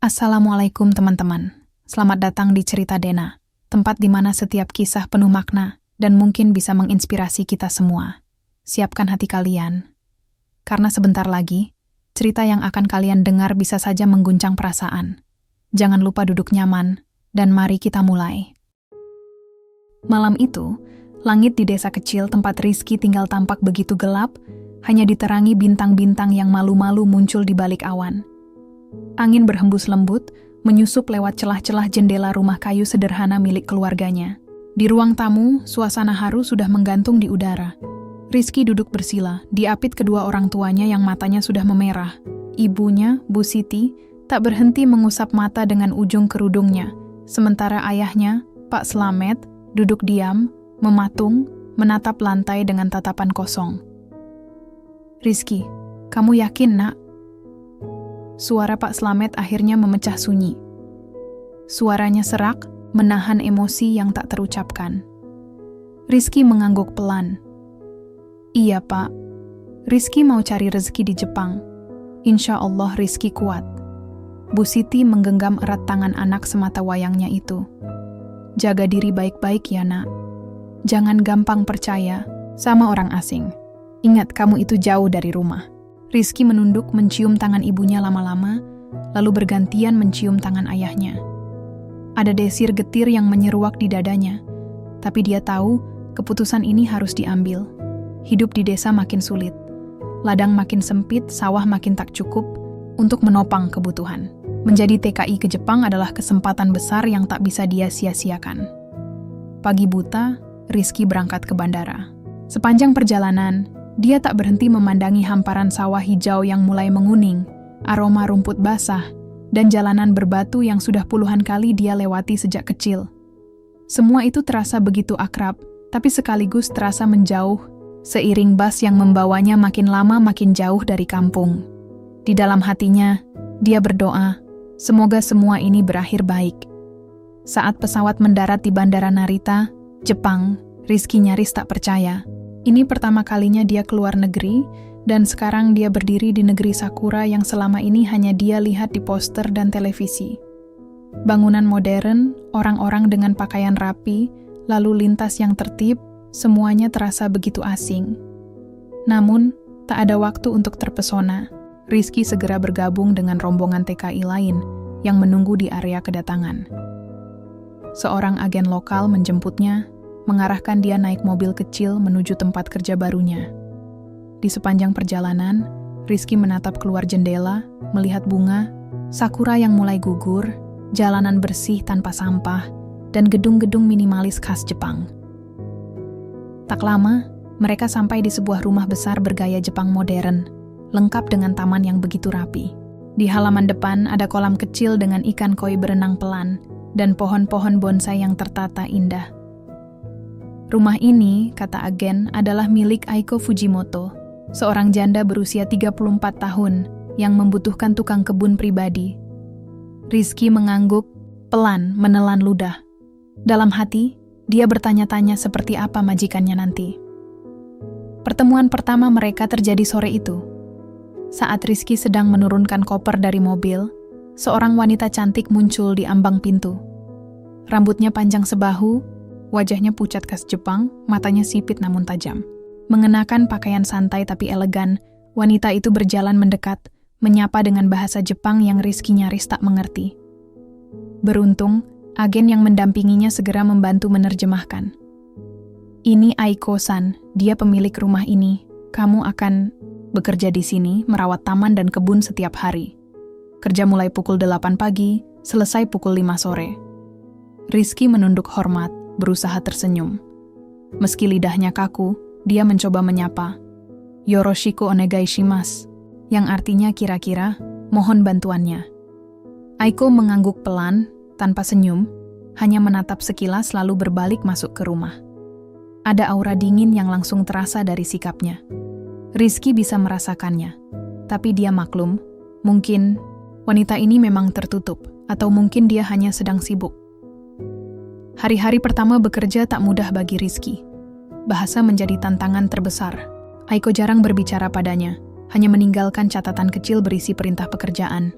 Assalamualaikum teman-teman. Selamat datang di Cerita Dena, tempat di mana setiap kisah penuh makna dan mungkin bisa menginspirasi kita semua. Siapkan hati kalian, karena sebentar lagi, cerita yang akan kalian dengar bisa saja mengguncang perasaan. Jangan lupa duduk nyaman, dan mari kita mulai. Malam itu, langit di desa kecil tempat Rizky tinggal tampak begitu gelap, hanya diterangi bintang-bintang yang malu-malu muncul di balik awan. Angin berhembus lembut, menyusup lewat celah-celah jendela rumah kayu sederhana milik keluarganya. Di ruang tamu, suasana haru sudah menggantung di udara. Rizky duduk bersila, diapit kedua orang tuanya yang matanya sudah memerah. Ibunya, Bu Siti, tak berhenti mengusap mata dengan ujung kerudungnya, sementara ayahnya, Pak Slamet, duduk diam, mematung, menatap lantai dengan tatapan kosong. "Rizky, kamu yakin, Nak?" Suara Pak Slamet akhirnya memecah sunyi. Suaranya serak, menahan emosi yang tak terucapkan. Rizky mengangguk pelan. "Iya, Pak. Rizky mau cari rezeki di Jepang. Insya Allah Rizky kuat." Bu Siti menggenggam erat tangan anak semata wayangnya itu. "Jaga diri baik-baik ya, Nak. Jangan gampang percaya sama orang asing. Ingat kamu itu jauh dari rumah." Rizky menunduk mencium tangan ibunya lama-lama, lalu bergantian mencium tangan ayahnya. Ada desir getir yang menyeruak di dadanya, tapi dia tahu keputusan ini harus diambil. Hidup di desa makin sulit, ladang makin sempit, sawah makin tak cukup untuk menopang kebutuhan. Menjadi TKI ke Jepang adalah kesempatan besar yang tak bisa dia sia-siakan. Pagi buta, Rizky berangkat ke bandara. Sepanjang perjalanan, dia tak berhenti memandangi hamparan sawah hijau yang mulai menguning, aroma rumput basah, dan jalanan berbatu yang sudah puluhan kali dia lewati sejak kecil. Semua itu terasa begitu akrab, tapi sekaligus terasa menjauh, seiring bas yang membawanya makin lama makin jauh dari kampung. Di dalam hatinya, dia berdoa, semoga semua ini berakhir baik. Saat pesawat mendarat di Bandara Narita, Jepang, Rizky nyaris tak percaya. Ini pertama kalinya dia keluar negeri, dan sekarang dia berdiri di negeri Sakura yang selama ini hanya dia lihat di poster dan televisi. Bangunan modern, orang-orang dengan pakaian rapi, lalu lintas yang tertib, semuanya terasa begitu asing. Namun, tak ada waktu untuk terpesona. Rizky segera bergabung dengan rombongan TKI lain yang menunggu di area kedatangan. Seorang agen lokal menjemputnya, mengarahkan dia naik mobil kecil menuju tempat kerja barunya. Di sepanjang perjalanan, Rizky menatap keluar jendela, melihat bunga, sakura yang mulai gugur, jalanan bersih tanpa sampah, dan gedung-gedung minimalis khas Jepang. Tak lama, mereka sampai di sebuah rumah besar bergaya Jepang modern, lengkap dengan taman yang begitu rapi. Di halaman depan ada kolam kecil dengan ikan koi berenang pelan, dan pohon-pohon bonsai yang tertata indah. Rumah ini, kata agen, adalah milik Aiko Fujimoto, seorang janda berusia 34 tahun yang membutuhkan tukang kebun pribadi. Rizky mengangguk, pelan menelan ludah. Dalam hati, dia bertanya-tanya seperti apa majikannya nanti. Pertemuan pertama mereka terjadi sore itu. Saat Rizky sedang menurunkan koper dari mobil, seorang wanita cantik muncul di ambang pintu. Rambutnya panjang sebahu, wajahnya pucat khas Jepang, matanya sipit namun tajam. Mengenakan pakaian santai tapi elegan, wanita itu berjalan mendekat, menyapa dengan bahasa Jepang yang Rizky nyaris tak mengerti. Beruntung, agen yang mendampinginya segera membantu menerjemahkan. "Ini Aiko-san, dia pemilik rumah ini. Kamu akan bekerja di sini, merawat taman dan kebun setiap hari. Kerja mulai pukul 8 pagi, selesai pukul 5 sore. Rizky menunduk hormat, berusaha tersenyum. Meski lidahnya kaku, dia mencoba menyapa. "Yoroshiku onegai shimasu," yang artinya kira-kira, mohon bantuannya. Aiko mengangguk pelan, tanpa senyum, hanya menatap sekilas lalu berbalik masuk ke rumah. Ada aura dingin yang langsung terasa dari sikapnya. Rizky bisa merasakannya, tapi dia maklum, mungkin wanita ini memang tertutup, atau mungkin dia hanya sedang sibuk. Hari-hari pertama bekerja tak mudah bagi Rizky. Bahasa menjadi tantangan terbesar. Aiko jarang berbicara padanya, hanya meninggalkan catatan kecil berisi perintah pekerjaan.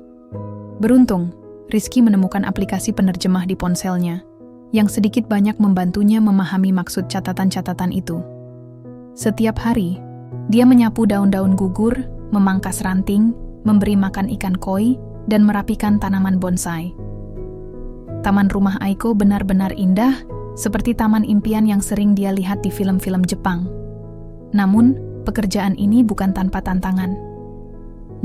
Beruntung, Rizky menemukan aplikasi penerjemah di ponselnya, yang sedikit banyak membantunya memahami maksud catatan-catatan itu. Setiap hari, dia menyapu daun-daun gugur, memangkas ranting, memberi makan ikan koi, dan merapikan tanaman bonsai. Taman rumah Aiko benar-benar indah, seperti taman impian yang sering dia lihat di film-film Jepang. Namun, pekerjaan ini bukan tanpa tantangan.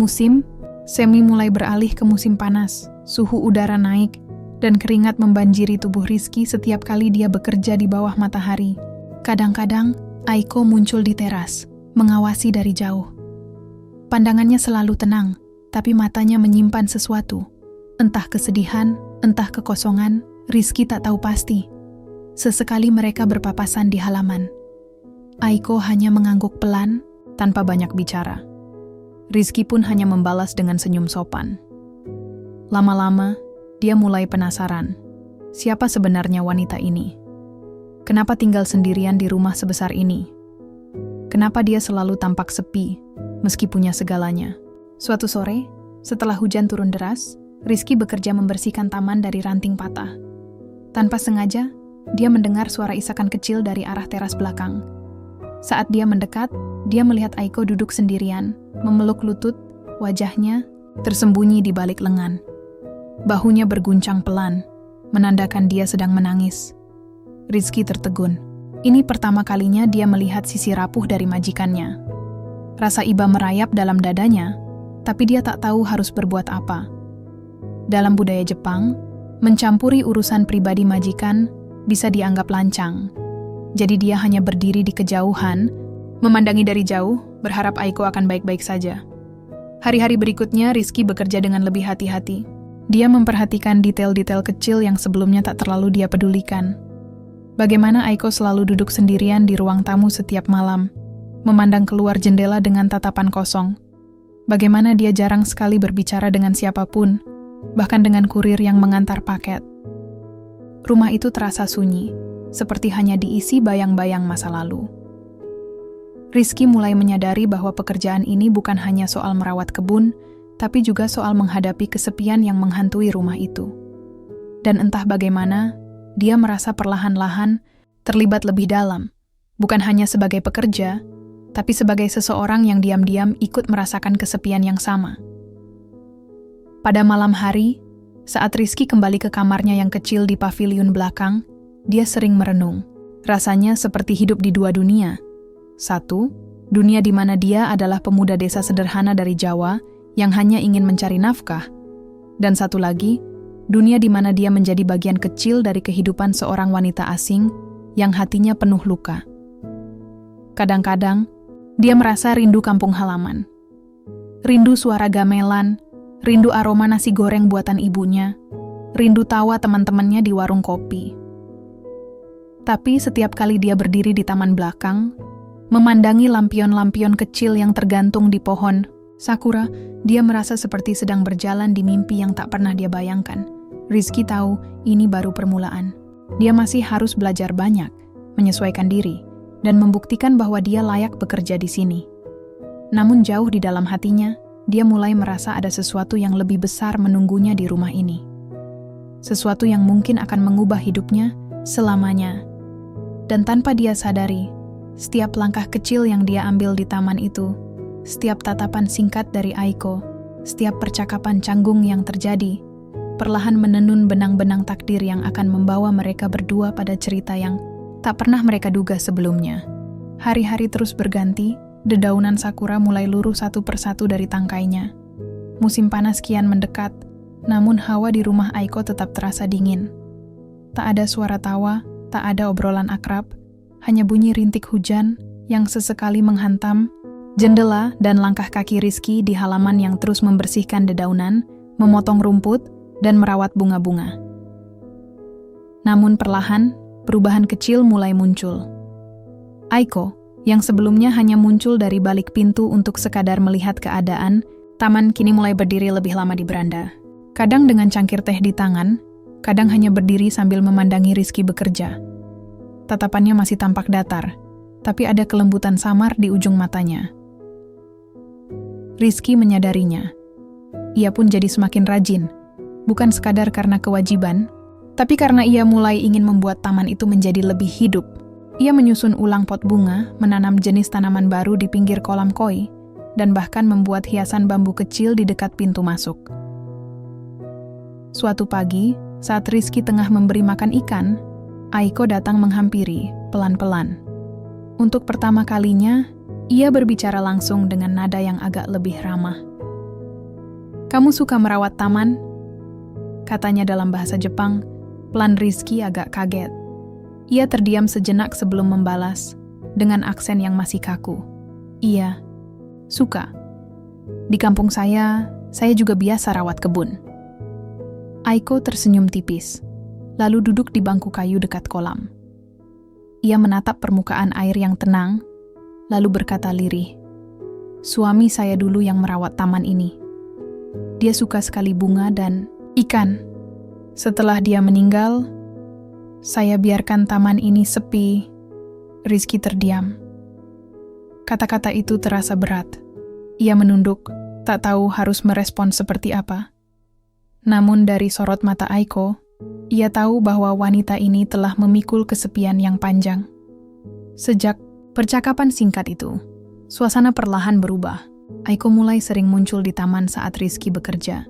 Musim semi mulai beralih ke musim panas, suhu udara naik, dan keringat membanjiri tubuh Rizky setiap kali dia bekerja di bawah matahari. Kadang-kadang, Aiko muncul di teras, mengawasi dari jauh. Pandangannya selalu tenang, tapi matanya menyimpan sesuatu. Entah kesedihan, entah kekosongan, Rizky tak tahu pasti. Sesekali mereka berpapasan di halaman. Aiko hanya mengangguk pelan, tanpa banyak bicara. Rizky pun hanya membalas dengan senyum sopan. Lama-lama, dia mulai penasaran. Siapa sebenarnya wanita ini? Kenapa tinggal sendirian di rumah sebesar ini? Kenapa dia selalu tampak sepi, meski punya segalanya? Suatu sore, setelah hujan turun deras, Rizky bekerja membersihkan taman dari ranting patah. Tanpa sengaja, dia mendengar suara isakan kecil dari arah teras belakang. Saat dia mendekat, dia melihat Aiko duduk sendirian, memeluk lutut, wajahnya tersembunyi di balik lengan. Bahunya berguncang pelan, menandakan dia sedang menangis. Rizky tertegun. Ini pertama kalinya dia melihat sisi rapuh dari majikannya. Rasa iba merayap dalam dadanya, tapi dia tak tahu harus berbuat apa. Dalam budaya Jepang, mencampuri urusan pribadi majikan bisa dianggap lancang. Jadi dia hanya berdiri di kejauhan, memandangi dari jauh, berharap Aiko akan baik-baik saja. Hari-hari berikutnya, Rizky bekerja dengan lebih hati-hati. Dia memperhatikan detail-detail kecil yang sebelumnya tak terlalu dia pedulikan. Bagaimana Aiko selalu duduk sendirian di ruang tamu setiap malam, memandang keluar jendela dengan tatapan kosong. Bagaimana dia jarang sekali berbicara dengan siapapun, bahkan dengan kurir yang mengantar paket. Rumah itu terasa sunyi, seperti hanya diisi bayang-bayang masa lalu. Rizky mulai menyadari bahwa pekerjaan ini bukan hanya soal merawat kebun, tapi juga soal menghadapi kesepian yang menghantui rumah itu. Dan entah bagaimana, dia merasa perlahan-lahan terlibat lebih dalam, bukan hanya sebagai pekerja, tapi sebagai seseorang yang diam-diam ikut merasakan kesepian yang sama. Pada malam hari, saat Rizky kembali ke kamarnya yang kecil di paviliun belakang, dia sering merenung. Rasanya seperti hidup di dua dunia. Satu, dunia di mana dia adalah pemuda desa sederhana dari Jawa yang hanya ingin mencari nafkah. Dan satu lagi, dunia di mana dia menjadi bagian kecil dari kehidupan seorang wanita asing yang hatinya penuh luka. Kadang-kadang, dia merasa rindu kampung halaman. Rindu suara gamelan, rindu aroma nasi goreng buatan ibunya, rindu tawa teman-temannya di warung kopi. Tapi setiap kali dia berdiri di taman belakang, memandangi lampion-lampion kecil yang tergantung di pohon sakura, dia merasa seperti sedang berjalan di mimpi yang tak pernah dia bayangkan. Rizky tahu ini baru permulaan. Dia masih harus belajar banyak, menyesuaikan diri, dan membuktikan bahwa dia layak bekerja di sini. Namun jauh di dalam hatinya, dia mulai merasa ada sesuatu yang lebih besar menunggunya di rumah ini. Sesuatu yang mungkin akan mengubah hidupnya selamanya. Dan tanpa dia sadari, setiap langkah kecil yang dia ambil di taman itu, setiap tatapan singkat dari Aiko, setiap percakapan canggung yang terjadi, perlahan menenun benang-benang takdir yang akan membawa mereka berdua pada cerita yang tak pernah mereka duga sebelumnya. Hari-hari terus berganti, dedaunan sakura mulai luruh satu persatu dari tangkainya. Musim panas kian mendekat, namun hawa di rumah Aiko tetap terasa dingin. Tak ada suara tawa, tak ada obrolan akrab, hanya bunyi rintik hujan yang sesekali menghantam jendela dan langkah kaki Rizky di halaman yang terus membersihkan dedaunan, memotong rumput, dan merawat bunga-bunga. Namun perlahan, perubahan kecil mulai muncul. Aiko, yang sebelumnya hanya muncul dari balik pintu untuk sekadar melihat keadaan, taman kini mulai berdiri lebih lama di beranda. Kadang dengan cangkir teh di tangan, kadang hanya berdiri sambil memandangi Rizky bekerja. Tatapannya masih tampak datar, tapi ada kelembutan samar di ujung matanya. Rizky menyadarinya. Ia pun jadi semakin rajin, bukan sekadar karena kewajiban, tapi karena ia mulai ingin membuat taman itu menjadi lebih hidup. Ia menyusun ulang pot bunga, menanam jenis tanaman baru di pinggir kolam koi, dan bahkan membuat hiasan bambu kecil di dekat pintu masuk. Suatu pagi, saat Rizky tengah memberi makan ikan, Aiko datang menghampiri, pelan-pelan. Untuk pertama kalinya, ia berbicara langsung dengan nada yang agak lebih ramah. "Kamu suka merawat taman?" katanya dalam bahasa Jepang. Pelan Rizky agak kaget. Ia terdiam sejenak sebelum membalas, dengan aksen yang masih kaku. "Iya, suka. Di kampung saya juga biasa rawat kebun." Aiko tersenyum tipis, lalu duduk di bangku kayu dekat kolam. Ia menatap permukaan air yang tenang, lalu berkata lirih, "Suami saya dulu yang merawat taman ini. Dia suka sekali bunga dan ikan. Setelah dia meninggal, saya biarkan taman ini sepi." Rizky terdiam. Kata-kata itu terasa berat. Ia menunduk, tak tahu harus merespon seperti apa. Namun dari sorot mata Aiko, ia tahu bahwa wanita ini telah memikul kesepian yang panjang. Sejak percakapan singkat itu, suasana perlahan berubah. Aiko mulai sering muncul di taman saat Rizky bekerja.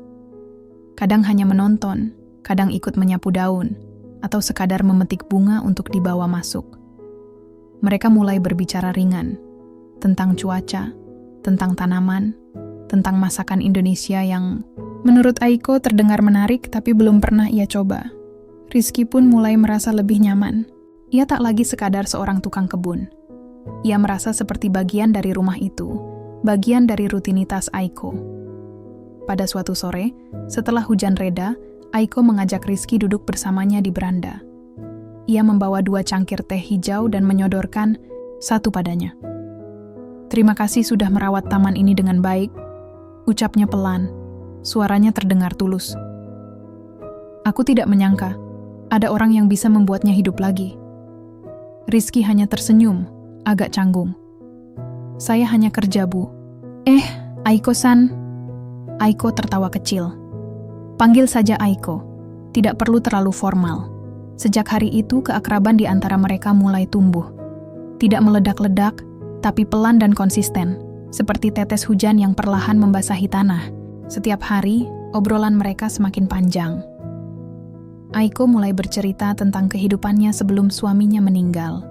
Kadang hanya menonton, kadang ikut menyapu daun, atau sekadar memetik bunga untuk dibawa masuk. Mereka mulai berbicara ringan, tentang cuaca, tentang tanaman, tentang masakan Indonesia yang menurut Aiko terdengar menarik tapi belum pernah ia coba. Rizky pun mulai merasa lebih nyaman. Ia tak lagi sekadar seorang tukang kebun. Ia merasa seperti bagian dari rumah itu, bagian dari rutinitas Aiko. Pada suatu sore, setelah hujan reda, Aiko mengajak Rizky duduk bersamanya di beranda. Ia membawa 2 cangkir teh hijau dan menyodorkan satu padanya. "Terima kasih sudah merawat taman ini dengan baik," ucapnya pelan. Suaranya terdengar tulus. "Aku tidak menyangka ada orang yang bisa membuatnya hidup lagi." Rizky hanya tersenyum, agak canggung. "Saya hanya kerja, Bu." Aiko-san." Aiko tertawa kecil. "Panggil saja Aiko. Tidak perlu terlalu formal." Sejak hari itu, keakraban di antara mereka mulai tumbuh. Tidak meledak-ledak, tapi pelan dan konsisten, seperti tetes hujan yang perlahan membasahi tanah. Setiap hari, obrolan mereka semakin panjang. Aiko mulai bercerita tentang kehidupannya sebelum suaminya meninggal.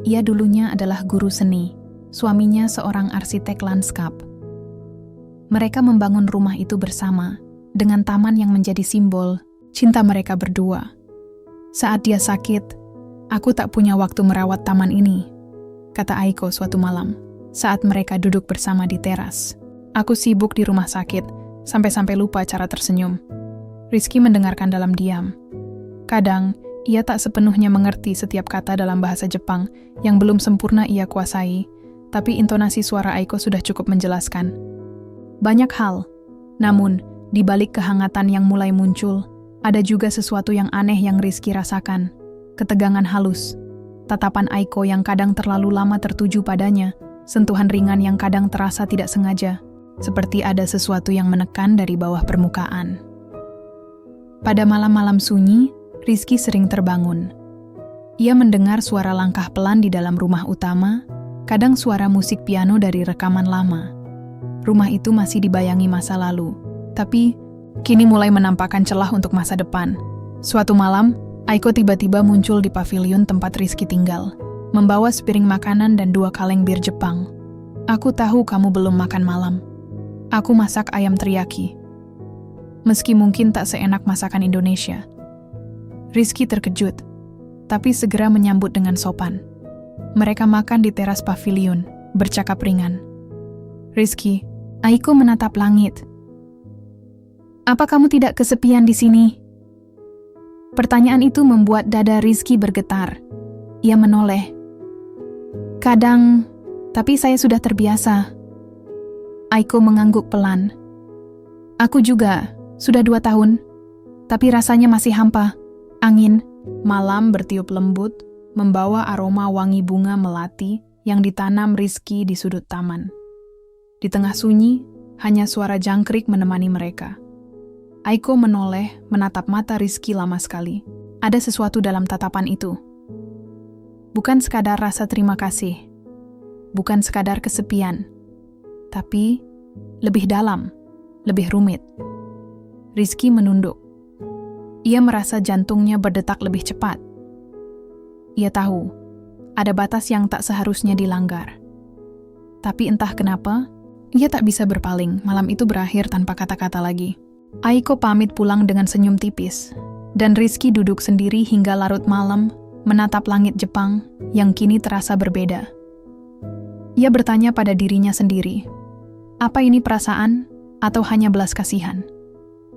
Ia dulunya adalah guru seni, suaminya seorang arsitek lanskap. Mereka membangun rumah itu bersama, dengan taman yang menjadi simbol cinta mereka berdua. "Saat dia sakit, aku tak punya waktu merawat taman ini," kata Aiko suatu malam, saat mereka duduk bersama di teras. "Aku sibuk di rumah sakit, sampai-sampai lupa cara tersenyum." Rizky mendengarkan dalam diam. Kadang, ia tak sepenuhnya mengerti setiap kata dalam bahasa Jepang yang belum sempurna ia kuasai, tapi intonasi suara Aiko sudah cukup menjelaskan. Banyak hal, namun di balik kehangatan yang mulai muncul, ada juga sesuatu yang aneh yang Rizky rasakan. Ketegangan halus, tatapan Aiko yang kadang terlalu lama tertuju padanya, sentuhan ringan yang kadang terasa tidak sengaja, seperti ada sesuatu yang menekan dari bawah permukaan. Pada malam-malam sunyi, Rizky sering terbangun. Ia mendengar suara langkah pelan di dalam rumah utama, kadang suara musik piano dari rekaman lama. Rumah itu masih dibayangi masa lalu, tapi kini mulai menampakkan celah untuk masa depan. Suatu malam, Aiko tiba-tiba muncul di pavilion tempat Rizky tinggal, membawa sepiring makanan dan 2 kaleng bir Jepang. "Aku tahu kamu belum makan malam. Aku masak ayam teriyaki. Meski mungkin tak seenak masakan Indonesia." Rizky terkejut, tapi segera menyambut dengan sopan. Mereka makan di teras pavilion, bercakap ringan. "Rizky," Aiko menatap langit. "Apa kamu tidak kesepian di sini?" Pertanyaan itu membuat dada Rizky bergetar. Ia menoleh. "Kadang, tapi saya sudah terbiasa." Aiko mengangguk pelan. "Aku juga, sudah 2 tahun, tapi rasanya masih hampa." Angin malam bertiup lembut, membawa aroma wangi bunga melati yang ditanam Rizky di sudut taman. Di tengah sunyi, hanya suara jangkrik menemani mereka. Aiko menoleh, menatap mata Rizky lama sekali. Ada sesuatu dalam tatapan itu. Bukan sekadar rasa terima kasih. Bukan sekadar kesepian. Tapi lebih dalam, lebih rumit. Rizky menunduk. Ia merasa jantungnya berdetak lebih cepat. Ia tahu, ada batas yang tak seharusnya dilanggar. Tapi entah kenapa, ia tak bisa berpaling. Malam itu berakhir tanpa kata-kata lagi. Aiko pamit pulang dengan senyum tipis, dan Rizky duduk sendiri hingga larut malam, menatap langit Jepang yang kini terasa berbeda. Ia bertanya pada dirinya sendiri, apa ini perasaan atau hanya belas kasihan?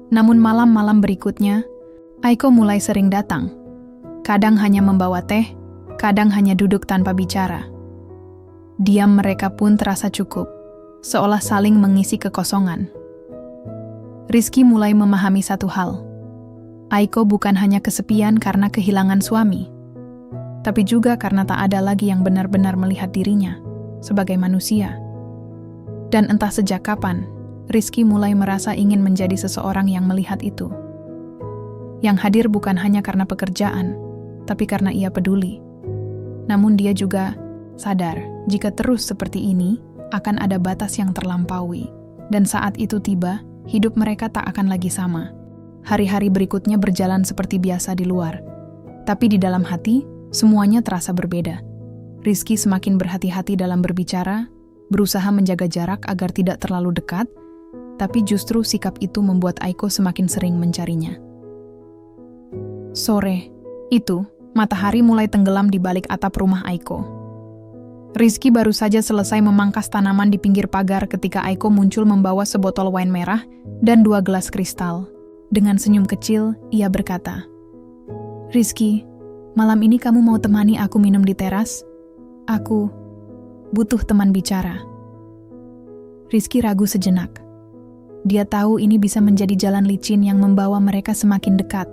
Namun malam-malam berikutnya, Aiko mulai sering datang. Kadang hanya membawa teh, kadang hanya duduk tanpa bicara. Diam mereka pun terasa cukup, seolah saling mengisi kekosongan. Rizky mulai memahami satu hal. Aiko bukan hanya kesepian karena kehilangan suami, tapi juga karena tak ada lagi yang benar-benar melihat dirinya sebagai manusia. Dan entah sejak kapan, Rizky mulai merasa ingin menjadi seseorang yang melihat itu. Yang hadir bukan hanya karena pekerjaan, tapi karena ia peduli. Namun dia juga sadar, jika terus seperti ini, akan ada batas yang terlampaui. Dan saat itu tiba, hidup mereka tak akan lagi sama. Hari-hari berikutnya berjalan seperti biasa di luar. Tapi di dalam hati, semuanya terasa berbeda. Rizky semakin berhati-hati dalam berbicara, berusaha menjaga jarak agar tidak terlalu dekat, tapi justru sikap itu membuat Aiko semakin sering mencarinya. Sore itu, matahari mulai tenggelam di balik atap rumah Aiko. Rizky baru saja selesai memangkas tanaman di pinggir pagar ketika Aiko muncul membawa sebotol wine merah dan 2 gelas kristal. Dengan senyum kecil, ia berkata, "Rizky, malam ini kamu mau temani aku minum di teras? Aku butuh teman bicara." Rizky ragu sejenak. Dia tahu ini bisa menjadi jalan licin yang membawa mereka semakin dekat.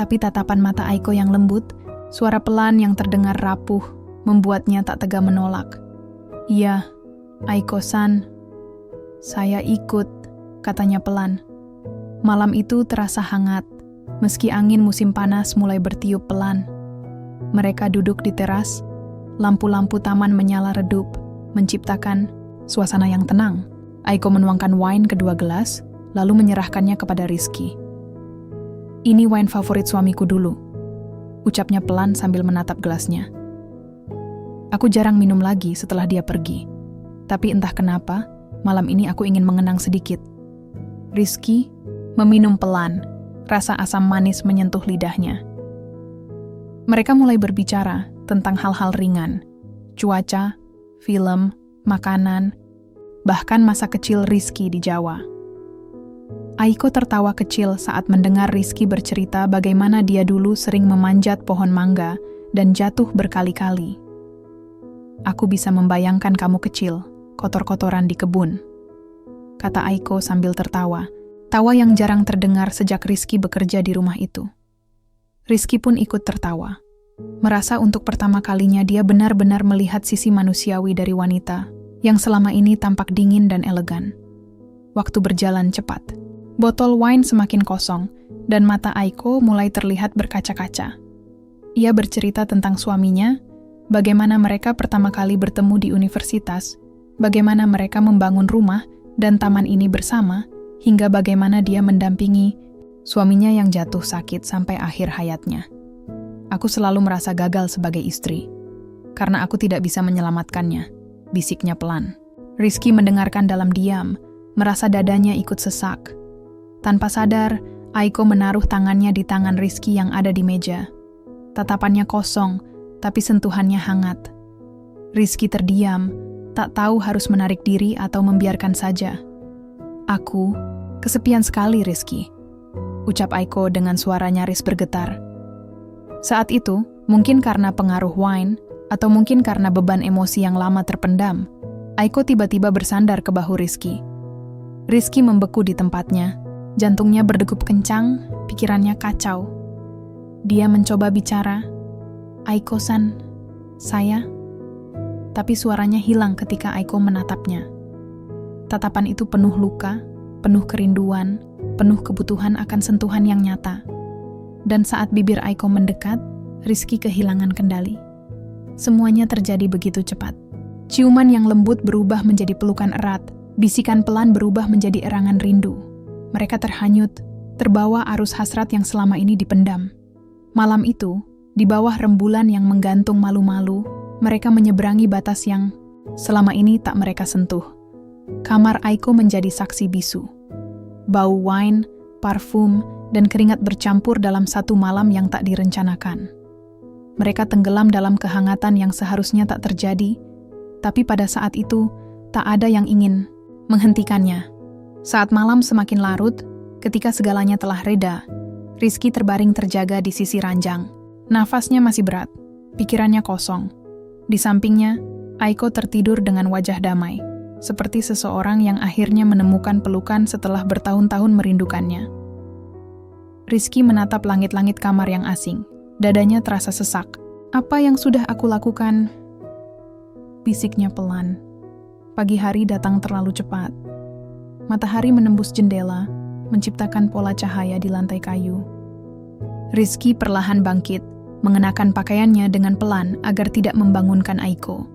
Tapi tatapan mata Aiko yang lembut, suara pelan yang terdengar rapuh, membuatnya tak tega menolak. "Iya, Aiko-san, saya ikut," katanya pelan. Malam itu terasa hangat, meski angin musim panas mulai bertiup pelan. Mereka duduk di teras, lampu-lampu taman menyala redup, menciptakan suasana yang tenang. Aiko menuangkan wine ke 2 gelas, lalu menyerahkannya kepada Rizky. "Ini wine favorit suamiku dulu," ucapnya pelan sambil menatap gelasnya. "Aku jarang minum lagi setelah dia pergi. Tapi entah kenapa, malam ini aku ingin mengenang sedikit." Rizky meminum pelan, rasa asam manis menyentuh lidahnya. Mereka mulai berbicara tentang hal-hal ringan, cuaca, film, makanan, bahkan masa kecil Rizky di Jawa. Aiko tertawa kecil saat mendengar Rizky bercerita bagaimana dia dulu sering memanjat pohon mangga dan jatuh berkali-kali. "Aku bisa membayangkan kamu kecil, kotor-kotoran di kebun," kata Aiko sambil tertawa. Tawa yang jarang terdengar sejak Rizky bekerja di rumah itu. Rizky pun ikut tertawa. Merasa untuk pertama kalinya dia benar-benar melihat sisi manusiawi dari wanita yang selama ini tampak dingin dan elegan. Waktu berjalan cepat. Botol wine semakin kosong dan mata Aiko mulai terlihat berkaca-kaca. Ia bercerita tentang suaminya, bagaimana mereka pertama kali bertemu di universitas, bagaimana mereka membangun rumah dan taman ini bersama, hingga bagaimana dia mendampingi suaminya yang jatuh sakit sampai akhir hayatnya. "Aku selalu merasa gagal sebagai istri, karena aku tidak bisa menyelamatkannya," bisiknya pelan. Rizky mendengarkan dalam diam, merasa dadanya ikut sesak. Tanpa sadar, Aiko menaruh tangannya di tangan Rizky yang ada di meja. Tatapannya kosong, tapi sentuhannya hangat. Rizky terdiam, tak tahu harus menarik diri atau membiarkan saja. "Aku kesepian sekali, Rizky," ucap Aiko dengan suara nyaris bergetar. Saat itu, mungkin karena pengaruh wine, atau mungkin karena beban emosi yang lama terpendam, Aiko tiba-tiba bersandar ke bahu Rizky. Rizky membeku di tempatnya, jantungnya berdegup kencang, pikirannya kacau. Dia mencoba bicara, "Aiko-san, saya..." Tapi suaranya hilang ketika Aiko menatapnya. Tatapan itu penuh luka, penuh kerinduan, penuh kebutuhan akan sentuhan yang nyata. Dan saat bibir Aiko mendekat, Rizky kehilangan kendali. Semuanya terjadi begitu cepat. Ciuman yang lembut berubah menjadi pelukan erat, bisikan pelan berubah menjadi erangan rindu. Mereka terhanyut, terbawa arus hasrat yang selama ini dipendam. Malam itu, di bawah rembulan yang menggantung malu-malu, mereka menyeberangi batas yang selama ini tak mereka sentuh. Kamar Aiko menjadi saksi bisu. Bau wine, parfum, dan keringat bercampur dalam satu malam yang tak direncanakan. Mereka tenggelam dalam kehangatan yang seharusnya tak terjadi, tapi pada saat itu, tak ada yang ingin menghentikannya. Saat malam semakin larut, ketika segalanya telah reda, Rizky terbaring terjaga di sisi ranjang. Nafasnya masih berat, pikirannya kosong. Di sampingnya, Aiko tertidur dengan wajah damai, seperti seseorang yang akhirnya menemukan pelukan setelah bertahun-tahun merindukannya. Rizky menatap langit-langit kamar yang asing. Dadanya terasa sesak. Apa yang sudah aku lakukan? Bisiknya pelan. Pagi hari datang terlalu cepat. Matahari menembus jendela, menciptakan pola cahaya di lantai kayu. Rizky perlahan bangkit, mengenakan pakaiannya dengan pelan agar tidak membangunkan Aiko.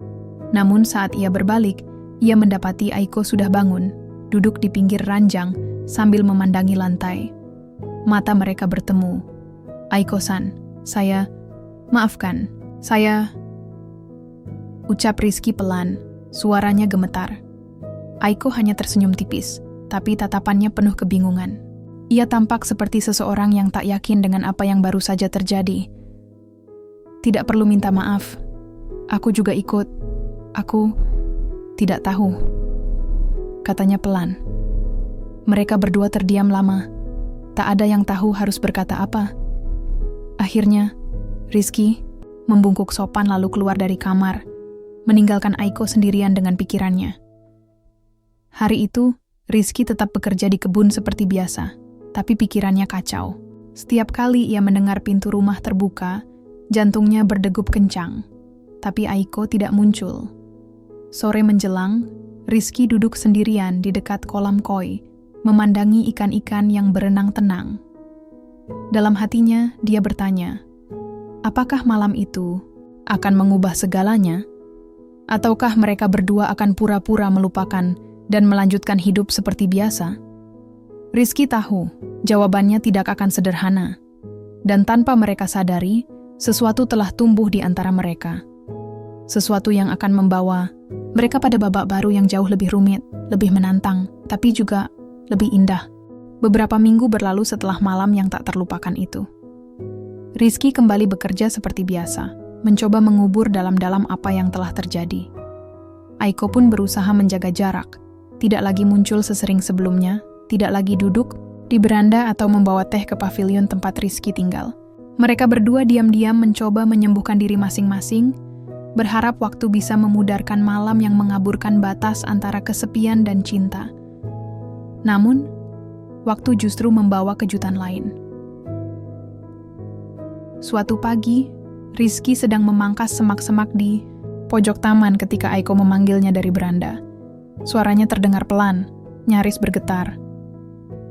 Namun saat ia berbalik, ia mendapati Aiko sudah bangun, duduk di pinggir ranjang sambil memandangi lantai. Mata mereka bertemu. Aiko-san, maafkan, ucap Rizky pelan, suaranya gemetar. Aiko hanya tersenyum tipis, tapi tatapannya penuh kebingungan. Ia tampak seperti seseorang yang tak yakin dengan apa yang baru saja terjadi. Tidak perlu minta maaf. Aku juga ikut. Aku tidak tahu, katanya pelan. Mereka berdua terdiam lama. Tak ada yang tahu harus berkata apa. Akhirnya, Rizky membungkuk sopan lalu keluar dari kamar, meninggalkan Aiko sendirian dengan pikirannya. Hari itu, Rizky tetap bekerja di kebun seperti biasa, tapi pikirannya kacau. Setiap kali ia mendengar pintu rumah terbuka, jantungnya berdegup kencang, tapi Aiko tidak muncul. Sore menjelang, Rizky duduk sendirian di dekat kolam koi, memandangi ikan-ikan yang berenang tenang. Dalam hatinya, dia bertanya, apakah malam itu akan mengubah segalanya? Ataukah mereka berdua akan pura-pura melupakan dan melanjutkan hidup seperti biasa? Rizky tahu, jawabannya tidak akan sederhana. Dan tanpa mereka sadari, sesuatu telah tumbuh di antara mereka. Sesuatu yang akan membawa mereka pada babak baru yang jauh lebih rumit, lebih menantang, tapi juga lebih indah. Beberapa minggu berlalu setelah malam yang tak terlupakan itu. Rizky kembali bekerja seperti biasa, mencoba mengubur dalam-dalam apa yang telah terjadi. Aiko pun berusaha menjaga jarak, tidak lagi muncul sesering sebelumnya, tidak lagi duduk di beranda atau membawa teh ke pavilion tempat Rizky tinggal. Mereka berdua diam-diam mencoba menyembuhkan diri masing-masing, berharap waktu bisa memudarkan malam yang mengaburkan batas antara kesepian dan cinta. Namun, waktu justru membawa kejutan lain. Suatu pagi, Rizky sedang memangkas semak-semak di pojok taman ketika Aiko memanggilnya dari beranda. Suaranya terdengar pelan, nyaris bergetar.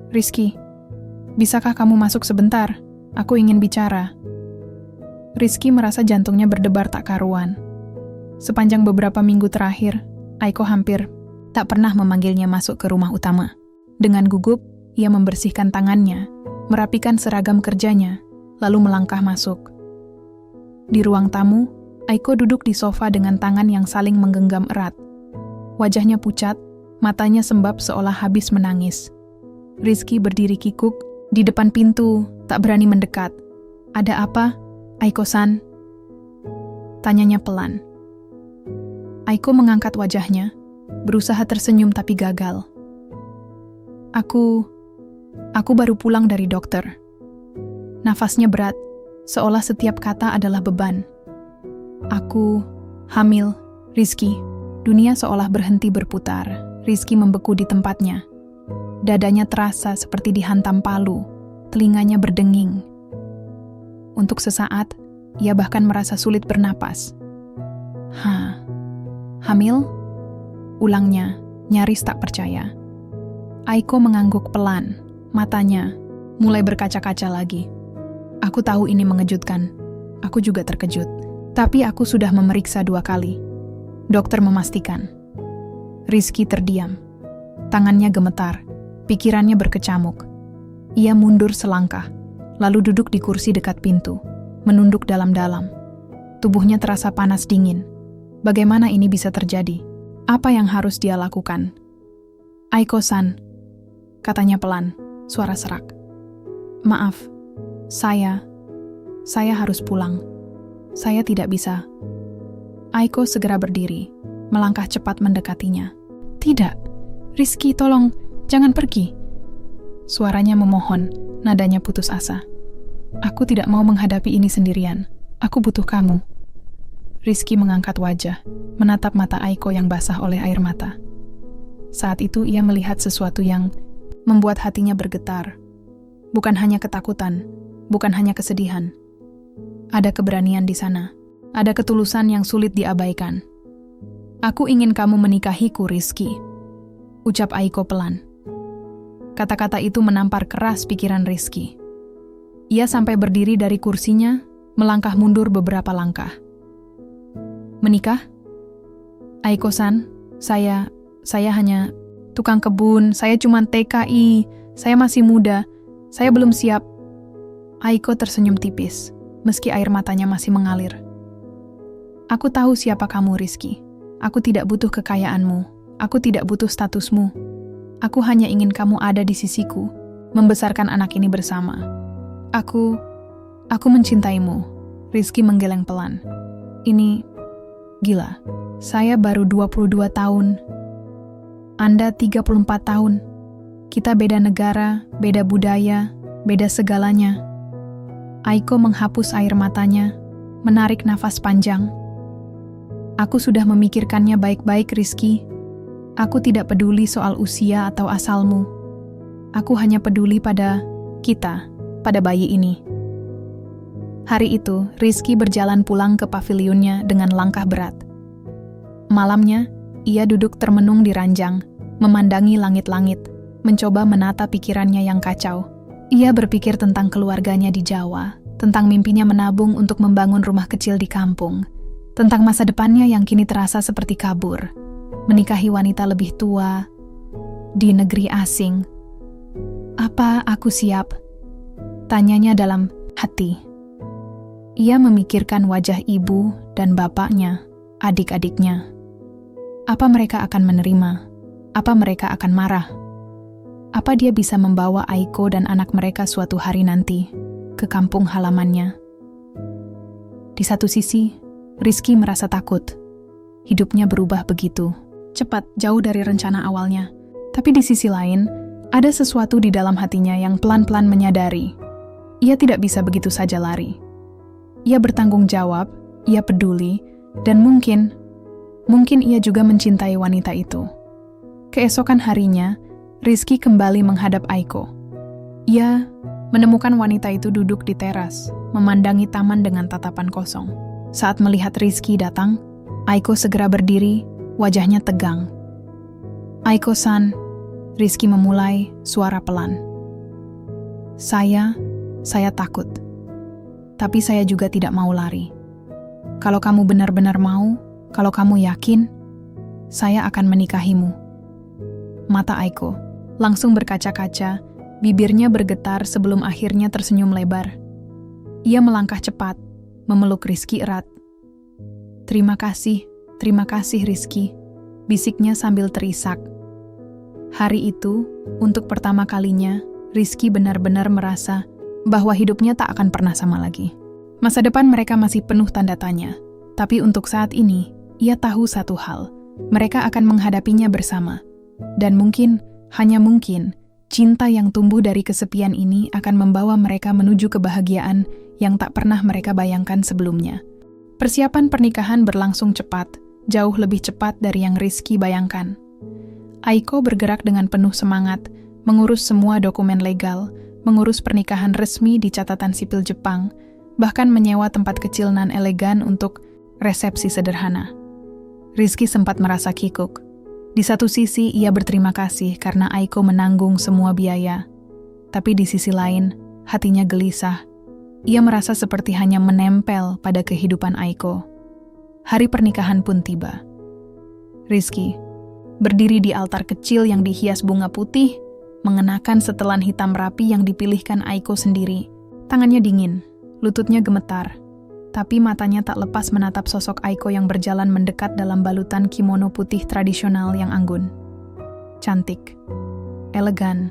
Rizky, bisakah kamu masuk sebentar? Aku ingin bicara. Rizky merasa jantungnya berdebar tak karuan. Sepanjang beberapa minggu terakhir, Aiko hampir tak pernah memanggilnya masuk ke rumah utama. Dengan gugup, ia membersihkan tangannya, merapikan seragam kerjanya, lalu melangkah masuk. Di ruang tamu, Aiko duduk di sofa dengan tangan yang saling menggenggam erat. Wajahnya pucat, matanya sembab seolah habis menangis. Rizky berdiri kikuk di depan pintu, tak berani mendekat. Ada apa, Aiko-san? Tanyanya pelan. Aiko mengangkat wajahnya, berusaha tersenyum tapi gagal. Aku baru pulang dari dokter. Nafasnya berat, seolah setiap kata adalah beban. Aku hamil, Rizky. Dunia seolah berhenti berputar. Rizky membeku di tempatnya. Dadanya terasa seperti dihantam palu, telinganya berdenging. Untuk sesaat, ia bahkan merasa sulit bernapas. Hamil? Ulangnya, nyaris tak percaya. Aiko mengangguk pelan, matanya mulai berkaca-kaca lagi. Aku tahu ini mengejutkan. Aku juga terkejut. Tapi aku sudah memeriksa 2 kali. Dokter memastikan. Rizky terdiam. Tangannya gemetar. Pikirannya berkecamuk. Ia mundur selangkah, lalu duduk di kursi dekat pintu, menunduk dalam-dalam. Tubuhnya terasa panas dingin. Bagaimana ini bisa terjadi? Apa yang harus dia lakukan? Aiko-san, katanya pelan, suara serak. Maaf, saya harus pulang. Saya tidak bisa. Aiko segera berdiri, melangkah cepat mendekatinya. Tidak, Rizky, tolong, jangan pergi. Suaranya memohon, nadanya putus asa. Aku tidak mau menghadapi ini sendirian. Aku butuh kamu. Rizky mengangkat wajah, menatap mata Aiko yang basah oleh air mata. Saat itu ia melihat sesuatu yang membuat hatinya bergetar. Bukan hanya ketakutan, bukan hanya kesedihan. Ada keberanian di sana. Ada ketulusan yang sulit diabaikan. Aku ingin kamu menikahiku, Rizky, ucap Aiko pelan. Kata-kata itu menampar keras pikiran Rizky. Ia sampai berdiri dari kursinya, melangkah mundur beberapa langkah. Menikah? Aiko-san, saya hanya tukang kebun, saya cuma TKI, saya masih muda, saya belum siap. Aiko tersenyum tipis, meski air matanya masih mengalir. Aku tahu siapa kamu, Rizky. Aku tidak butuh kekayaanmu, aku tidak butuh statusmu. Aku hanya ingin kamu ada di sisiku, membesarkan anak ini bersama. Aku mencintaimu. Rizky menggeleng pelan. Ini gila. Saya baru 22 tahun. Anda 34 tahun. Kita beda negara, beda budaya, beda segalanya. Aiko menghapus air matanya, menarik nafas panjang. Aku sudah memikirkannya baik-baik, Rizky. Aku tidak peduli soal usia atau asalmu. Aku hanya peduli pada kita, pada bayi ini. Hari itu, Rizky berjalan pulang ke pavilionnya dengan langkah berat. Malamnya, ia duduk termenung di ranjang, memandangi langit-langit, mencoba menata pikirannya yang kacau. Ia berpikir tentang keluarganya di Jawa, tentang mimpinya menabung untuk membangun rumah kecil di kampung, tentang masa depannya yang kini terasa seperti kabur, menikahi wanita lebih tua, di negeri asing. Apa aku siap? Tanyanya dalam hati. Ia memikirkan wajah ibu dan bapaknya, adik-adiknya. Apa mereka akan menerima? Apa mereka akan marah? Apa dia bisa membawa Aiko dan anak mereka suatu hari nanti ke kampung halamannya? Di satu sisi, Rizky merasa takut. Hidupnya berubah begitu cepat, jauh dari rencana awalnya. Tapi di sisi lain, ada sesuatu di dalam hatinya yang pelan-pelan menyadari. Ia tidak bisa begitu saja lari. Ia bertanggung jawab, ia peduli, dan mungkin ia juga mencintai wanita itu. Keesokan harinya, Rizky kembali menghadap Aiko. Ia menemukan wanita itu duduk di teras, memandangi taman dengan tatapan kosong. Saat melihat Rizky datang, Aiko segera berdiri, wajahnya tegang. Aiko-san, Rizky memulai, suara pelan. Saya takut. Tapi saya juga tidak mau lari. Kalau kamu benar-benar mau, kalau kamu yakin, saya akan menikahimu. Mata Aiko langsung berkaca-kaca, bibirnya bergetar sebelum akhirnya tersenyum lebar. Ia melangkah cepat, memeluk Rizky erat. Terima kasih Rizky, bisiknya sambil terisak. Hari itu, untuk pertama kalinya, Rizky benar-benar merasa bahwa hidupnya tak akan pernah sama lagi. Masa depan mereka masih penuh tanda tanya, tapi untuk saat ini, ia tahu satu hal, mereka akan menghadapinya bersama. Dan mungkin, hanya mungkin, cinta yang tumbuh dari kesepian ini akan membawa mereka menuju kebahagiaan yang tak pernah mereka bayangkan sebelumnya. Persiapan pernikahan berlangsung cepat, jauh lebih cepat dari yang Rizky bayangkan. Aiko bergerak dengan penuh semangat, mengurus semua dokumen legal, mengurus pernikahan resmi di catatan sipil Jepang, bahkan menyewa tempat kecil nan elegan untuk resepsi sederhana. Rizky sempat merasa kikuk. Di satu sisi, ia berterima kasih karena Aiko menanggung semua biaya. Tapi di sisi lain, hatinya gelisah. Ia merasa seperti hanya menempel pada kehidupan Aiko. Hari pernikahan pun tiba. Rizky berdiri di altar kecil yang dihias bunga putih, mengenakan setelan hitam rapi yang dipilihkan Aiko sendiri. Tangannya dingin, lututnya gemetar, tapi matanya tak lepas menatap sosok Aiko yang berjalan mendekat dalam balutan kimono putih tradisional yang anggun. Cantik, elegan,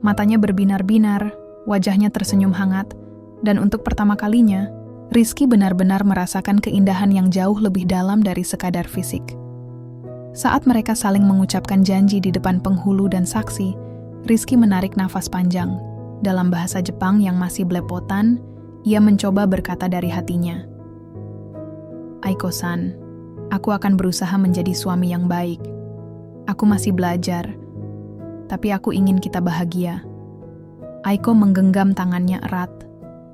matanya berbinar-binar, wajahnya tersenyum hangat, dan untuk pertama kalinya, Rizky benar-benar merasakan keindahan yang jauh lebih dalam dari sekadar fisik. Saat mereka saling mengucapkan janji di depan penghulu dan saksi, Rizky menarik nafas panjang. Dalam bahasa Jepang yang masih belepotan, ia mencoba berkata dari hatinya. Aiko-san, aku akan berusaha menjadi suami yang baik. Aku masih belajar, tapi aku ingin kita bahagia. Aiko menggenggam tangannya erat,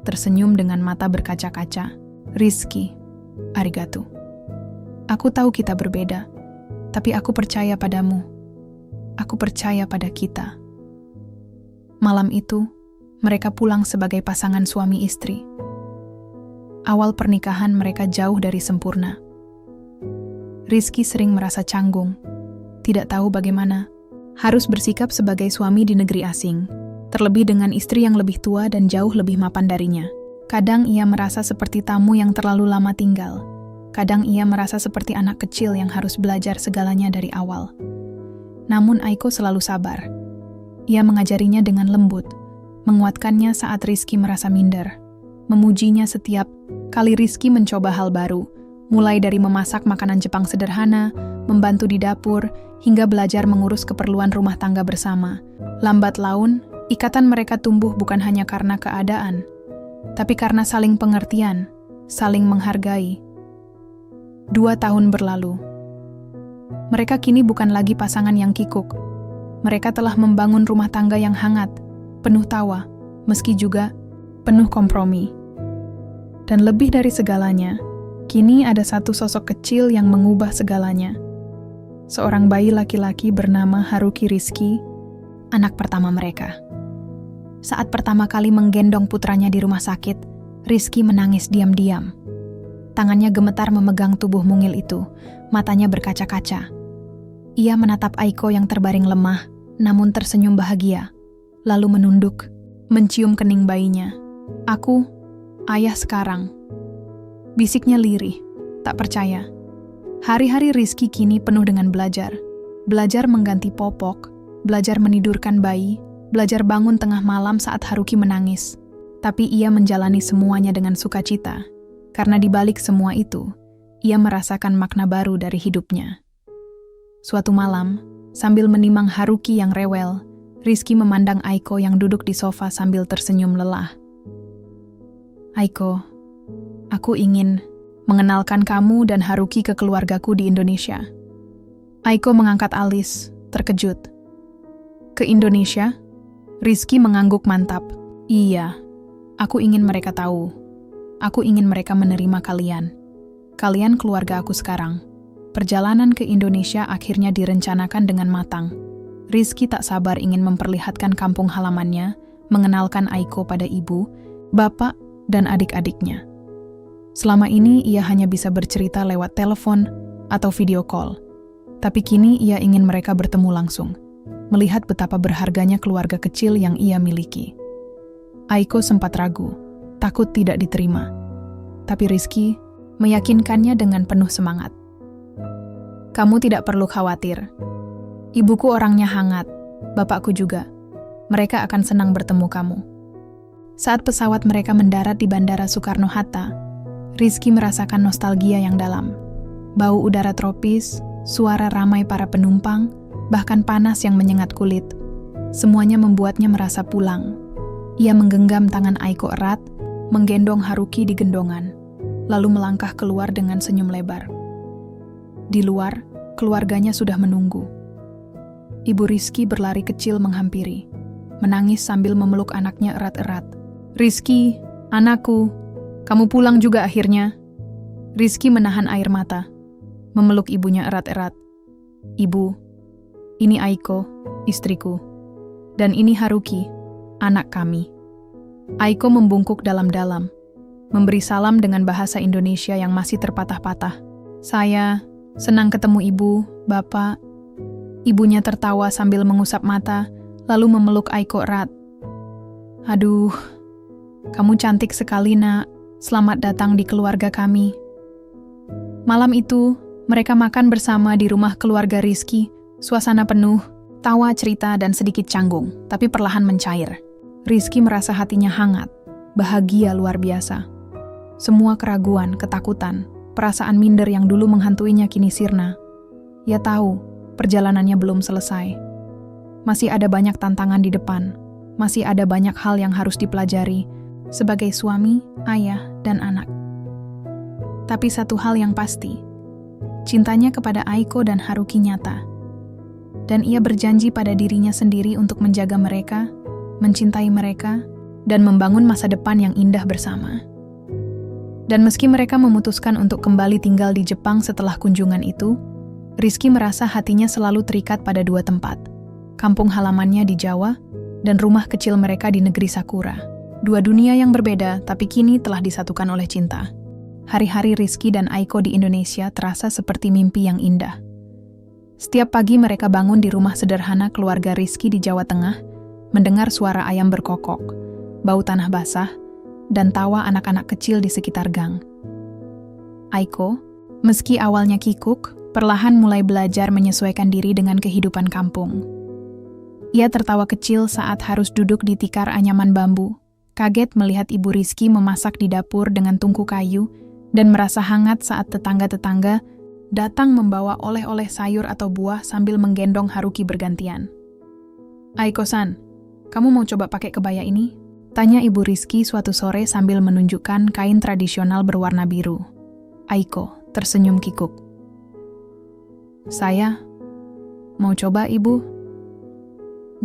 tersenyum dengan mata berkaca-kaca. Rizky, arigato. Aku tahu kita berbeda, tapi aku percaya padamu. Aku percaya pada kita. Malam itu, mereka pulang sebagai pasangan suami istri. Awal pernikahan mereka jauh dari sempurna. Rizky sering merasa canggung, tidak tahu bagaimana. Harus bersikap sebagai suami di negeri asing, terlebih dengan istri yang lebih tua dan jauh lebih mapan darinya. Kadang ia merasa seperti tamu yang terlalu lama tinggal. Kadang ia merasa seperti anak kecil yang harus belajar segalanya dari awal. Namun Aiko selalu sabar. Ia mengajarinya dengan lembut, menguatkannya saat Rizky merasa minder, memujinya setiap kali Rizky mencoba hal baru, mulai dari memasak makanan Jepang sederhana, membantu di dapur, hingga belajar mengurus keperluan rumah tangga bersama. Lambat laun, ikatan mereka tumbuh bukan hanya karena keadaan, tapi karena saling pengertian, saling menghargai. 2 tahun berlalu. Mereka kini bukan lagi pasangan yang kikuk. Mereka telah membangun rumah tangga yang hangat, penuh tawa, meski juga penuh kompromi. Dan lebih dari segalanya, kini ada satu sosok kecil yang mengubah segalanya. Seorang bayi laki-laki bernama Haruki Rizky, anak pertama mereka. Saat pertama kali menggendong putranya di rumah sakit, Rizky menangis diam-diam. Tangannya gemetar memegang tubuh mungil itu, matanya berkaca-kaca. Ia menatap Aiko yang terbaring lemah, namun tersenyum bahagia, lalu menunduk, mencium kening bayinya. Aku, ayah sekarang. Bisiknya lirih, tak percaya. Hari-hari Rizky kini penuh dengan belajar. Belajar mengganti popok, belajar menidurkan bayi, belajar bangun tengah malam saat Haruki menangis. Tapi ia menjalani semuanya dengan sukacita, karena di balik semua itu, ia merasakan makna baru dari hidupnya. Suatu malam, sambil menimang Haruki yang rewel, Rizky memandang Aiko yang duduk di sofa sambil tersenyum lelah. Aiko, aku ingin mengenalkan kamu dan Haruki ke keluargaku di Indonesia. Aiko mengangkat alis, terkejut. Ke Indonesia? Rizky mengangguk mantap. Iya, aku ingin mereka tahu. Aku ingin mereka menerima kalian. Kalian keluarga aku sekarang. Perjalanan ke Indonesia akhirnya direncanakan dengan matang. Rizky tak sabar ingin memperlihatkan kampung halamannya, mengenalkan Aiko pada ibu, bapak, dan adik-adiknya. Selama ini ia hanya bisa bercerita lewat telepon atau video call. Tapi kini ia ingin mereka bertemu langsung, melihat betapa berharganya keluarga kecil yang ia miliki. Aiko sempat ragu, takut tidak diterima. Tapi Rizky meyakinkannya dengan penuh semangat. Kamu tidak perlu khawatir. Ibuku orangnya hangat, bapakku juga. Mereka akan senang bertemu kamu. Saat pesawat mereka mendarat di Bandara Soekarno-Hatta, Rizky merasakan nostalgia yang dalam. Bau udara tropis, suara ramai para penumpang, bahkan panas yang menyengat kulit. Semuanya membuatnya merasa pulang. Ia menggenggam tangan Aiko erat, menggendong Haruki di gendongan, lalu melangkah keluar dengan senyum lebar. Di luar, keluarganya sudah menunggu. Ibu Rizky berlari kecil menghampiri, menangis sambil memeluk anaknya erat-erat. Rizky, anakku, kamu pulang juga akhirnya. Rizky menahan air mata, memeluk ibunya erat-erat. "Ibu, ini Aiko, istriku. Dan ini Haruki, anak kami." Aiko membungkuk dalam-dalam, memberi salam dengan bahasa Indonesia yang masih terpatah-patah. "Saya senang ketemu Ibu, Bapak." Ibunya tertawa sambil mengusap mata, lalu memeluk Aiko erat. "Aduh, kamu cantik sekali, Nak. Selamat datang di keluarga kami." Malam itu, mereka makan bersama di rumah keluarga Rizky. Suasana penuh, tawa, cerita, dan sedikit canggung, tapi perlahan mencair. Rizky merasa hatinya hangat, bahagia luar biasa. Semua keraguan, ketakutan, perasaan minder yang dulu menghantuinya kini sirna. Ia tahu, perjalanannya belum selesai. Masih ada banyak tantangan di depan, masih ada banyak hal yang harus dipelajari sebagai suami, ayah, dan anak. Tapi satu hal yang pasti, cintanya kepada Aiko dan Haruki nyata. Dan ia berjanji pada dirinya sendiri untuk menjaga mereka, mencintai mereka, dan membangun masa depan yang indah bersama. Dan meski mereka memutuskan untuk kembali tinggal di Jepang setelah kunjungan itu, Rizky merasa hatinya selalu terikat pada dua tempat. Kampung halamannya di Jawa, dan rumah kecil mereka di negeri Sakura. Dua dunia yang berbeda, tapi kini telah disatukan oleh cinta. Hari-hari Rizky dan Aiko di Indonesia terasa seperti mimpi yang indah. Setiap pagi mereka bangun di rumah sederhana keluarga Rizky di Jawa Tengah, mendengar suara ayam berkokok, bau tanah basah, dan tawa anak-anak kecil di sekitar gang. Aiko, meski awalnya kikuk, perlahan mulai belajar menyesuaikan diri dengan kehidupan kampung. Ia tertawa kecil saat harus duduk di tikar anyaman bambu, kaget melihat ibu Rizky memasak di dapur dengan tungku kayu, dan merasa hangat saat tetangga-tetangga datang membawa oleh-oleh sayur atau buah sambil menggendong Haruki bergantian. "Aiko-san, kamu mau coba pakai kebaya ini?" tanya ibu Rizky suatu sore sambil menunjukkan kain tradisional berwarna biru. Aiko tersenyum kikuk. "Saya mau coba, Ibu,"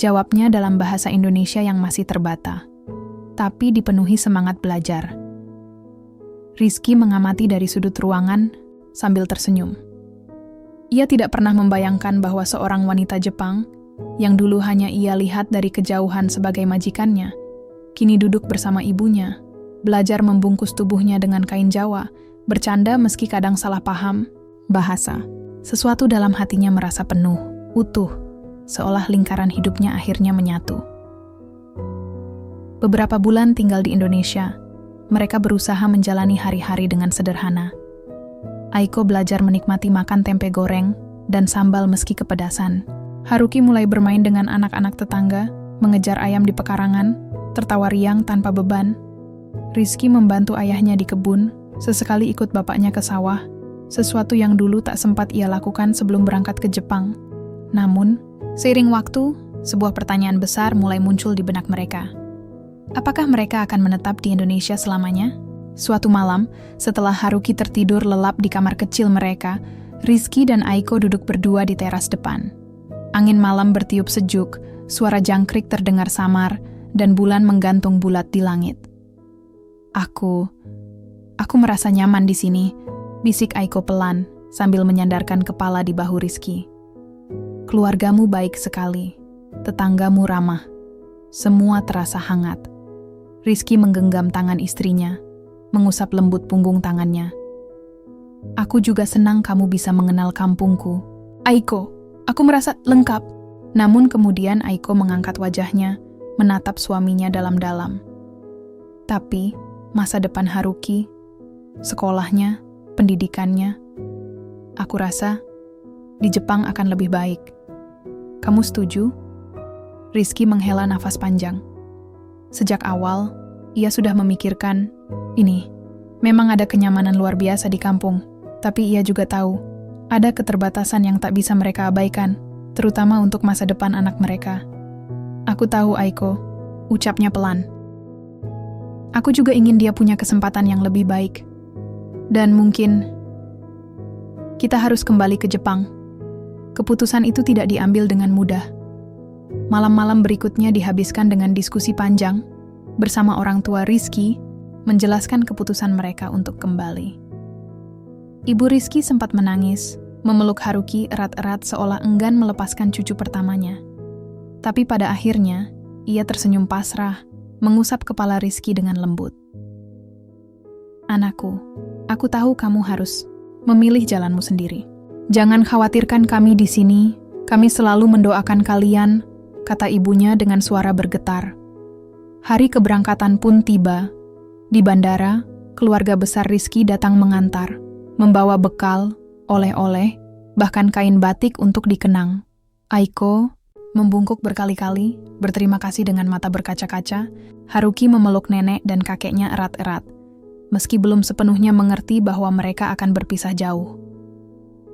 jawabnya dalam bahasa Indonesia yang masih terbata, tapi dipenuhi semangat belajar. Rizky mengamati dari sudut ruangan sambil tersenyum. Ia tidak pernah membayangkan bahwa seorang wanita Jepang, yang dulu hanya ia lihat dari kejauhan sebagai majikannya, kini duduk bersama ibunya, belajar membungkus tubuhnya dengan kain Jawa, bercanda meski kadang salah paham bahasa. Sesuatu dalam hatinya merasa penuh, utuh, seolah lingkaran hidupnya akhirnya menyatu. Beberapa bulan tinggal di Indonesia, mereka berusaha menjalani hari-hari dengan sederhana. Aiko belajar menikmati makan tempe goreng dan sambal meski kepedasan. Haruki mulai bermain dengan anak-anak tetangga, mengejar ayam di pekarangan, tertawa riang tanpa beban. Rizky membantu ayahnya di kebun, sesekali ikut bapaknya ke sawah, sesuatu yang dulu tak sempat ia lakukan sebelum berangkat ke Jepang. Namun, seiring waktu, sebuah pertanyaan besar mulai muncul di benak mereka. Apakah mereka akan menetap di Indonesia selamanya? Suatu malam, setelah Haruki tertidur lelap di kamar kecil mereka, Rizky dan Aiko duduk berdua di teras depan. Angin malam bertiup sejuk, suara jangkrik terdengar samar, dan bulan menggantung bulat di langit. Aku merasa nyaman di sini, bisik Aiko pelan, sambil menyandarkan kepala di bahu Rizky. Keluargamu baik sekali, tetanggamu ramah, semua terasa hangat. Rizky menggenggam tangan istrinya, mengusap lembut punggung tangannya. Aku juga senang kamu bisa mengenal kampungku. Aiko, aku merasa lengkap. Namun kemudian Aiko mengangkat wajahnya, menatap suaminya dalam-dalam. Tapi, masa depan Haruki, sekolahnya, pendidikannya, aku rasa di Jepang akan lebih baik. Kamu setuju? Rizky menghela nafas panjang. Sejak awal, ia sudah memikirkan, ini, memang ada kenyamanan luar biasa di kampung, tapi ia juga tahu, ada keterbatasan yang tak bisa mereka abaikan, terutama untuk masa depan anak mereka. Aku tahu, Aiko, ucapnya pelan. Aku juga ingin dia punya kesempatan yang lebih baik. Dan mungkin, kita harus kembali ke Jepang. Keputusan itu tidak diambil dengan mudah. Malam-malam berikutnya dihabiskan dengan diskusi panjang, bersama orang tua Rizky, menjelaskan keputusan mereka untuk kembali. Ibu Rizky sempat menangis, memeluk Haruki erat-erat seolah enggan melepaskan cucu pertamanya. Tapi pada akhirnya, ia tersenyum pasrah, mengusap kepala Rizky dengan lembut. Anakku, aku tahu kamu harus memilih jalanmu sendiri. Jangan khawatirkan kami di sini, kami selalu mendoakan kalian, kata ibunya dengan suara bergetar. Hari keberangkatan pun tiba. Di bandara, keluarga besar Rizky datang mengantar, membawa bekal, oleh-oleh, bahkan kain batik untuk dikenang. Aiko membungkuk berkali-kali, berterima kasih dengan mata berkaca-kaca. Haruki memeluk nenek dan kakeknya erat-erat, meski belum sepenuhnya mengerti bahwa mereka akan berpisah jauh.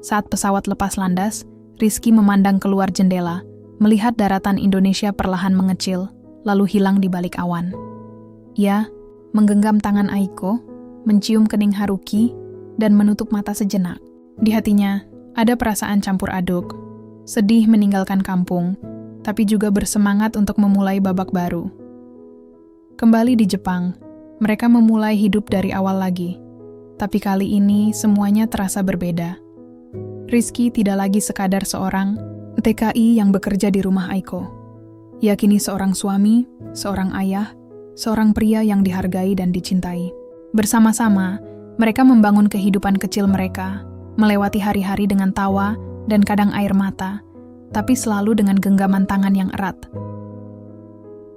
Saat pesawat lepas landas, Rizky memandang keluar jendela, melihat daratan Indonesia perlahan mengecil, lalu hilang di balik awan. Ia menggenggam tangan Aiko, mencium kening Haruki, dan menutup mata sejenak. Di hatinya, ada perasaan campur aduk, sedih meninggalkan kampung, tapi juga bersemangat untuk memulai babak baru. Kembali di Jepang, mereka memulai hidup dari awal lagi. Tapi kali ini semuanya terasa berbeda. Rizky tidak lagi sekadar seorang TKI yang bekerja di rumah Aiko. Ia kini seorang suami, seorang ayah, seorang pria yang dihargai dan dicintai. Bersama-sama, mereka membangun kehidupan kecil mereka, melewati hari-hari dengan tawa dan kadang air mata, tapi selalu dengan genggaman tangan yang erat.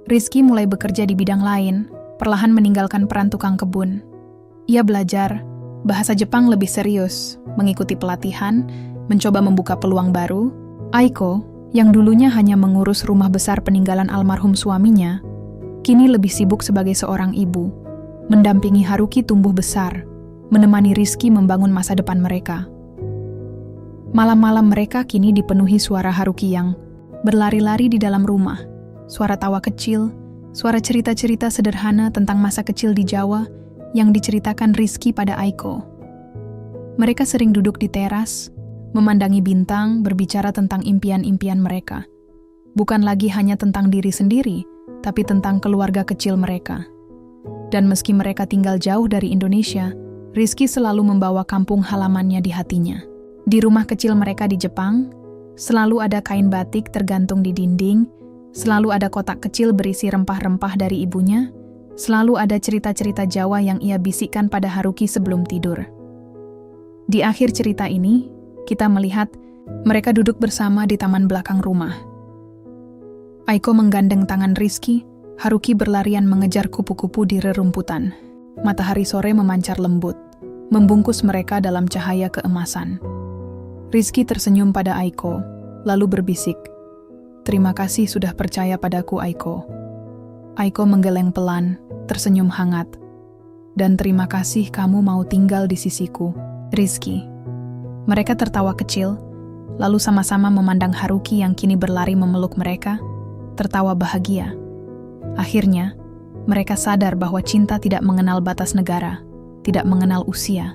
Rizky mulai bekerja di bidang lain, perlahan meninggalkan peran tukang kebun. Ia belajar bahasa Jepang lebih serius, mengikuti pelatihan, mencoba membuka peluang baru. Aiko, yang dulunya hanya mengurus rumah besar peninggalan almarhum suaminya, kini lebih sibuk sebagai seorang ibu, mendampingi Haruki tumbuh besar, menemani Rizky membangun masa depan mereka. Malam-malam mereka kini dipenuhi suara Haruki yang berlari-lari di dalam rumah, suara tawa kecil, suara cerita-cerita sederhana tentang masa kecil di Jawa yang diceritakan Rizky pada Aiko. Mereka sering duduk di teras, memandangi bintang, berbicara tentang impian-impian mereka. Bukan lagi hanya tentang diri sendiri, tapi tentang keluarga kecil mereka. Dan meski mereka tinggal jauh dari Indonesia, Rizky selalu membawa kampung halamannya di hatinya. Di rumah kecil mereka di Jepang, selalu ada kain batik tergantung di dinding, selalu ada kotak kecil berisi rempah-rempah dari ibunya, selalu ada cerita-cerita Jawa yang ia bisikkan pada Haruki sebelum tidur. Di akhir cerita ini, kita melihat mereka duduk bersama di taman belakang rumah. Aiko menggandeng tangan Rizky, Haruki berlarian mengejar kupu-kupu di rerumputan. Matahari sore memancar lembut, membungkus mereka dalam cahaya keemasan. Rizky tersenyum pada Aiko, lalu berbisik, "Terima kasih sudah percaya padaku, Aiko." Aiko menggeleng pelan, tersenyum hangat. "Dan terima kasih kamu mau tinggal di sisiku, Rizky." Mereka tertawa kecil, lalu sama-sama memandang Haruki yang kini berlari memeluk mereka, tertawa bahagia. Akhirnya, mereka sadar bahwa cinta tidak mengenal batas negara, tidak mengenal usia,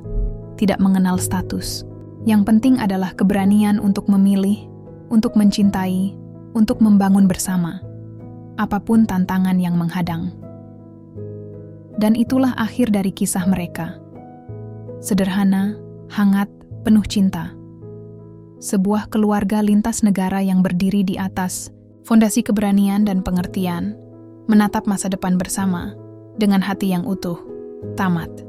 tidak mengenal status. Yang penting adalah keberanian untuk memilih, untuk mencintai, untuk membangun bersama, apapun tantangan yang menghadang. Dan itulah akhir dari kisah mereka. Sederhana, hangat, penuh cinta. Sebuah keluarga lintas negara yang berdiri di atas fondasi keberanian dan pengertian, menatap masa depan bersama dengan hati yang utuh. Tamat.